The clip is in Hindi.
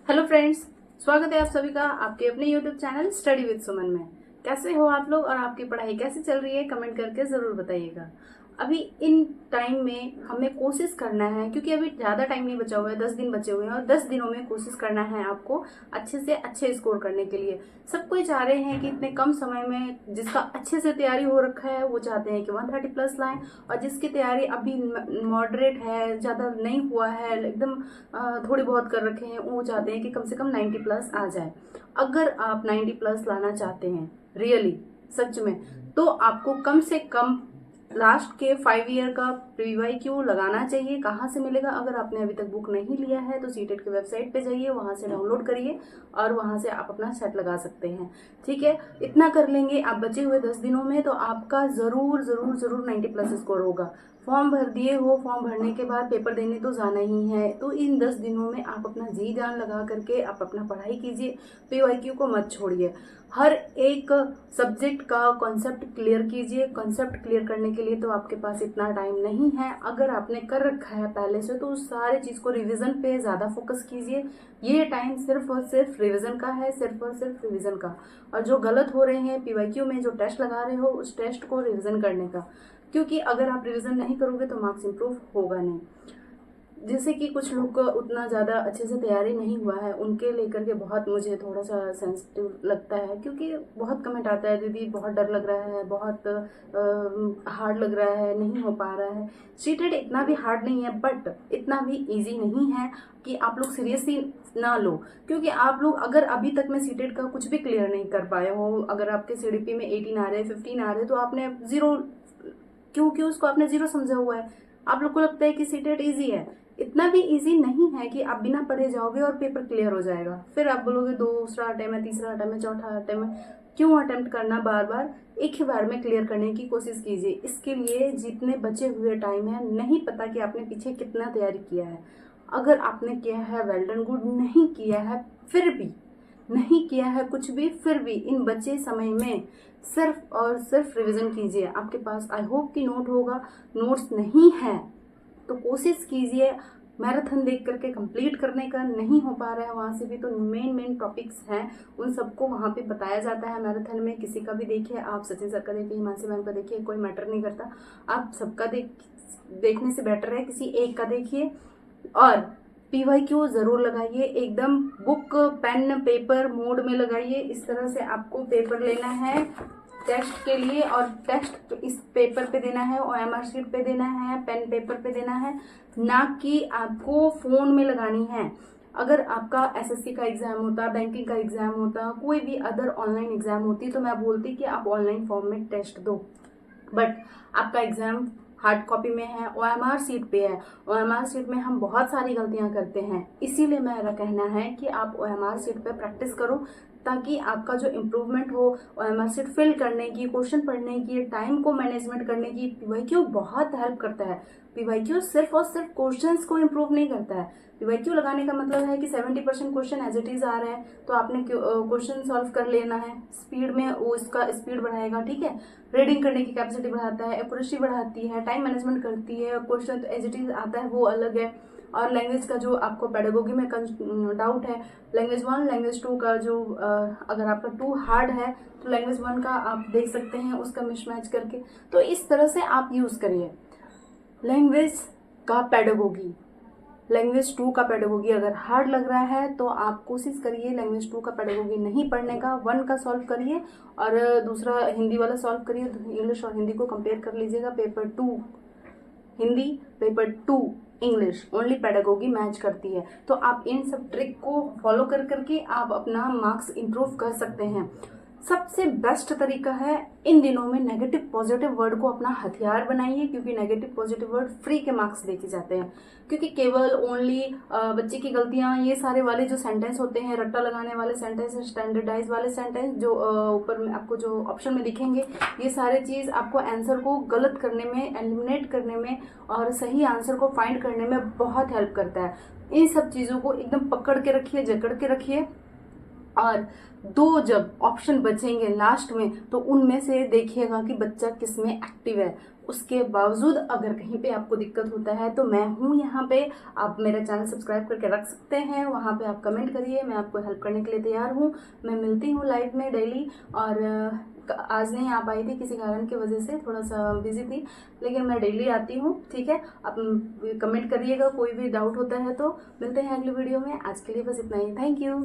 हेलो फ्रेंड्स, स्वागत है आप सभी का आपके अपने यूट्यूब चैनल स्टडी विद सुमन में। कैसे हो आप लोग और आपकी पढ़ाई कैसे चल रही है, कमेंट करके ज़रूर बताइएगा। अभी इन टाइम में हमें कोशिश करना है, क्योंकि अभी ज़्यादा टाइम नहीं बचा हुआ है, 10 दिन बचे हुए हैं और 10 दिनों में कोशिश करना है आपको अच्छे से अच्छे स्कोर करने के लिए। सब कोई चाह रहे हैं कि इतने कम समय में जिसका अच्छे से तैयारी हो रखा है वो चाहते हैं कि 130 प्लस लाएं, और जिसकी तैयारी अभी मॉडरेट है, ज़्यादा नहीं हुआ है, एकदम थोड़ी बहुत कर रखे हैं, वो चाहते हैं कि कम से कम 90 प्लस आ जाए। अगर आप 90 प्लस लाना चाहते हैं रियली सच में, तो आपको कम से कम लास्ट के 5 ईयर का PYQ लगाना चाहिए। कहाँ से मिलेगा? अगर आपने अभी तक बुक नहीं लिया है तो सीटेट की वेबसाइट पे जाइए, वहां से डाउनलोड करिए और वहां से आप अपना सेट लगा सकते हैं। ठीक है, इतना कर लेंगे आप बचे हुए 10 दिनों में, तो आपका जरूर जरूर जरूर 90 प्लस स्कोर होगा। फॉर्म भर दिए हो, फॉर्म भरने के बाद पेपर देने तो जाना ही है, तो इन 10 दिनों में आप अपना जी जान लगा करके आप अपना पढ़ाई कीजिए। PYQ को मत छोड़िए। हर एक सब्जेक्ट का कॉन्सेप्ट क्लियर कीजिए। कॉन्सेप्ट क्लियर करने के लिए तो आपके पास इतना टाइम नहीं है, अगर आपने कर रखा है पहले से तो उस सारे चीज को रिवीजन पे ज्यादा फोकस कीजिए। ये टाइम सिर्फ और सिर्फ रिवीजन का है, सिर्फ और सिर्फ रिवीजन का। और जो गलत हो रहे हैं PYQ में, जो टेस्ट लगा रहे हो, उस टेस्ट को रिवीजन करने का, क्योंकि अगर आप रिवीजन नहीं करोगे तो मार्क्स इंप्रूव होगा नहीं। जैसे कि कुछ लोग को उतना ज़्यादा अच्छे से तैयारी नहीं हुआ है, उनके लेकर के बहुत मुझे थोड़ा सा सेंसिटिव लगता है, क्योंकि बहुत कमेंट आता है, दीदी बहुत डर लग रहा है, बहुत हार्ड लग रहा है, नहीं हो पा रहा है। सीटेट इतना भी हार्ड नहीं है, बट इतना भी इजी नहीं है कि आप लोग सीरियसली ना लो। क्योंकि आप लोग अगर अभी तक में सीटेट का कुछ भी क्लियर नहीं कर पाए हो, अगर आपके CDP में 18 आ रहे हैं, 15 आ रहे हैं, तो आपने जीरो, क्योंकि उसको आपने जीरो समझा हुआ है। आप लोग को लगता है कि सीटेट इजी है, इतना भी इजी नहीं है कि आप बिना पढ़े जाओगे और पेपर क्लियर हो जाएगा। फिर आप बोलोगे दूसरा अटेम्प्ट है, तीसरा अटेम्प्ट है, चौथा अटेम्प्ट है। क्यों अटेम्प्ट करना बार बार? एक ही बार में क्लियर करने की कोशिश कीजिए। इसके लिए जितने बचे हुए टाइम है, नहीं पता कि आपने पीछे कितना तैयारी किया है। अगर आपने किया है वेल डन गुड, नहीं किया है फिर भी, नहीं किया है कुछ भी फिर भी, इन बचे समय में सिर्फ और सिर्फ रिवीजन कीजिए। आपके पास आई होप कि नोट होगा, नोट्स नहीं है तो कोशिश कीजिए मैराथन देख करके कंप्लीट करने का। नहीं हो पा रहा है वहाँ से भी, तो मेन टॉपिक्स हैं उन सबको वहाँ पे बताया जाता है मैराथन में। किसी का भी देखिए, आप सचिन सर का देखिए, हिमांशु मैम का देखिए, कोई मैटर नहीं करता। आप सबका देखने से बेटर है किसी एक का देखिए। और PYQ जरूर लगाइए, एकदम बुक पेन पेपर मोड में लगाइए। इस तरह से आपको पेपर लेना है टेस्ट के लिए, और टेस्ट इस पेपर पे देना है, OMR शीट पे देना है, पेन पेपर पे देना है, ना कि आपको फोन में लगानी है। अगर आपका SSC का एग्जाम होता, बैंकिंग का एग्जाम होता, कोई भी अदर ऑनलाइन एग्जाम होती, तो मैं बोलती कि आप ऑनलाइन फॉर्म में टेस्ट दो। बट आपका एग्जाम हार्ड कॉपी में है, OMR शीट पे है। OMR शीट में हम बहुत सारी गलतियां करते हैं, इसीलिए मेरा कहना है कि आप OMR शीट पे प्रैक्टिस करो, ताकि आपका जो इम्प्रूवमेंट हो। OMR शीट फिल करने की, क्वेश्चन पढ़ने की, टाइम को मैनेजमेंट करने की PYQ बहुत हेल्प करता है। PYQ सिर्फ और सिर्फ क्वेश्चंस को इम्प्रूव नहीं करता है। PYQ लगाने का मतलब है कि 70% क्वेश्चन एज इट इज आ रहा है, तो आपने क्वेश्चन सॉल्व कर लेना है। स्पीड में वो इसका स्पीड बढ़ाएगा, ठीक है, रीडिंग करने की कैपेसिटी बढ़ाता है, एक्यूरेसी बढ़ाती है, टाइम मैनेजमेंट करती है। क्वेश्चन तो एज इट इज आता है वो अलग है। और लैंग्वेज का जो आपको पेडागोगी में डाउट है, लैंग्वेज 1 लैंग्वेज 2 का जो अगर आपका 2 हार्ड है तो लैंग्वेज 1 का आप देख सकते हैं उसका मिसमैच करके। तो इस तरह से आप यूज करिए लैंग्वेज का पेडागोगी। लैंग्वेज 2 का पेडागोगी अगर हार्ड लग रहा है तो आप कोशिश करिए लैंग्वेज 2 का पेडागोगी नहीं पढ़ने का, 1 का सॉल्व करिए और दूसरा हिंदी वाला सॉल्व करिए। इंग्लिश और हिंदी को कंपेयर कर लीजिएगा। Paper 2 Hindi, paper 2 English, only pedagogy match करती है। तो आप इन सब ट्रिक को फॉलो कर करके आप अपना मार्क्स इंप्रूव कर सकते हैं। सबसे बेस्ट तरीका है इन दिनों में नेगेटिव पॉजिटिव वर्ड को अपना हथियार बनाइए, क्योंकि नेगेटिव पॉजिटिव वर्ड फ्री के मार्क्स देखे जाते हैं। क्योंकि केवल ओनली बच्चे की गलतियां, ये सारे वाले जो सेंटेंस होते हैं, रट्टा लगाने वाले सेंटेंस, स्टैंडर्डाइज वाले सेंटेंस जो ऊपर में आपको जो ऑप्शन में दिखेंगे, ये सारे चीज आपको आंसर को गलत करने में, एलिमिनेट करने में और सही आंसर को फाइंड करने में बहुत हेल्प करता है। इन सब चीजों को एकदम पकड़ के रखिए, जकड़ के रखिए। और 2 जब ऑप्शन बचेंगे लास्ट में, तो उनमें से देखिएगा कि बच्चा किस में एक्टिव है। उसके बावजूद अगर कहीं पे आपको दिक्कत होता है तो मैं हूँ यहाँ पे, आप मेरा चैनल सब्सक्राइब करके रख सकते हैं। वहाँ पे आप कमेंट करिए, मैं आपको हेल्प करने के लिए तैयार हूँ। मैं मिलती हूँ लाइव में डेली, और आज नहीं आ पाई थी किसी कारण की वजह से, थोड़ा सा बिजी थी, लेकिन मैं डेली आती हूँ। ठीक है, आप कमेंट करिएगा, कोई भी डाउट होता है तो। मिलते हैं अगली वीडियो में, आज के लिए बस इतना ही। Thank you.